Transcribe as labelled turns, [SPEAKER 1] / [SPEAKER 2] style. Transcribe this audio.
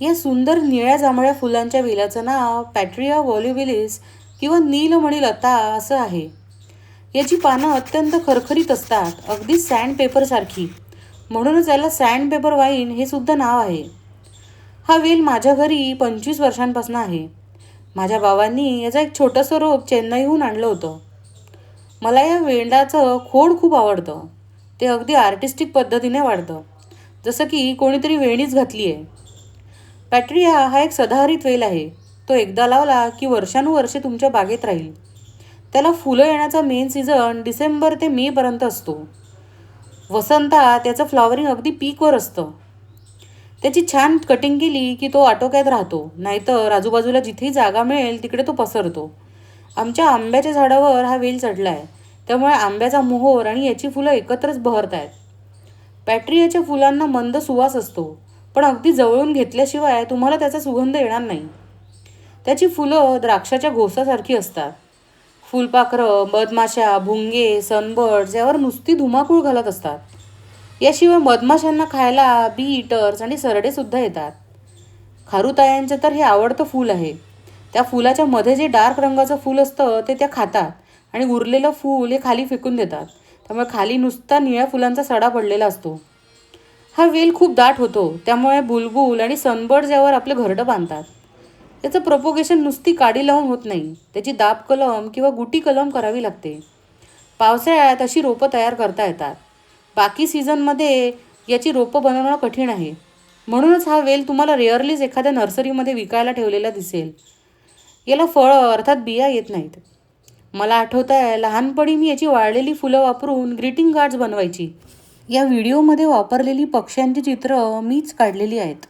[SPEAKER 1] या सुंदर निळ्या जांभळ्या फुलांच्या वेलाचं नाव पॅट्रिया व्हॉल्युबिलिस किंवा नीलमणी लता असं आहे. याची पानं अत्यंत खरखरीत असतात, अगदी सँडपेपरसारखी. म्हणूनच याला सँडपेपर वाईन हे सुद्धा नाव आहे. हा वेल माझ्या घरी 25 वर्षांपासून आहे. माझ्या बाबांनी याचं एक छोटंसं रोप चेन्नईहून आणलं होतं. मला या वेलाचं खोड खूप आवडतं. ते अगदी आर्टिस्टिक पद्धतीने वाढतं, जसं की कोणीतरी वेणीच घातली आहे. पॅट्रिया हा एक सदाहरित वेल आहे. तो एकदा लावला की वर्षानुवर्षे तुमच्या बागेत राहील. त्याला फुलं येण्याचा मेन सीझन डिसेंबर ते मेपर्यंत असतो. वसंतात त्याचं फ्लॉवरिंग अगदी पीकवर असतं. त्याची छान कटिंग केली की तो आटोक्यात राहतो, नाहीतर आजूबाजूला जिथेही जागा मिळेल तिकडे तो पसरतो. आमच्या आंब्याच्या झाडावर हा वेल चढला आहे, त्यामुळे आंब्याचा मोहोर आणि याची फुलं एकत्रच बहरत आहेत. पॅट्रियाच्या फुलांना मंद सुवास असतो, पण अगदी जवळून घेतल्याशिवाय तुम्हाला त्याचा सुगंध येणार नाही. त्याची फुलं द्राक्षाच्या घोसासारखी असतात. फुलपाखरं, मधमाशा, भुंगे, सनबर्ड्स यावर नुसती धुमाकूळ घालत असतात. याशिवाय मधमाशांना खायला बी इटर्स आणि सरडेसुद्धा येतात. खारुतायांचं तर हे आवडतं फूल आहे. त्या फुलाच्या मध्ये जे डार्क रंगाचं फूल असतं ते त्या खातात आणि उरलेलं फूल हे खाली फेकून देतात. त्यामुळे खाली नुसता निळ्या फुलांचा सडा पडलेला असतो. हा वेल खूप दाट होतो, त्यामुळे बुलबुल आणि सनबर्ड्स यावर आपलं घरटं बांधतात. त्याचं प्रोपोगेशन नुसती काडी लावून होत नाही, त्याची दाब कलम किंवा गुटी कलम करावी लागते. पावसाळ्यात अशी रोपं तयार करता येतात. बाकी सीझनमध्ये याची रोपं बनवणं कठीण आहे. म्हणूनच हा वेल तुम्हाला रेअरलीच एखाद्या नर्सरीमध्ये विकायला ठेवलेला दिसेल. याला फळं अर्थात बिया येत नाहीत. मला आठवतं आहे, लहानपणी मी याची वाळलेली फुलं वापरून ग्रीटिंग कार्ड्स बनवायची. या व्हिडिओमध्ये वापरलेली पक्ष्यांची चित्रं मीच काढलेली आहेत.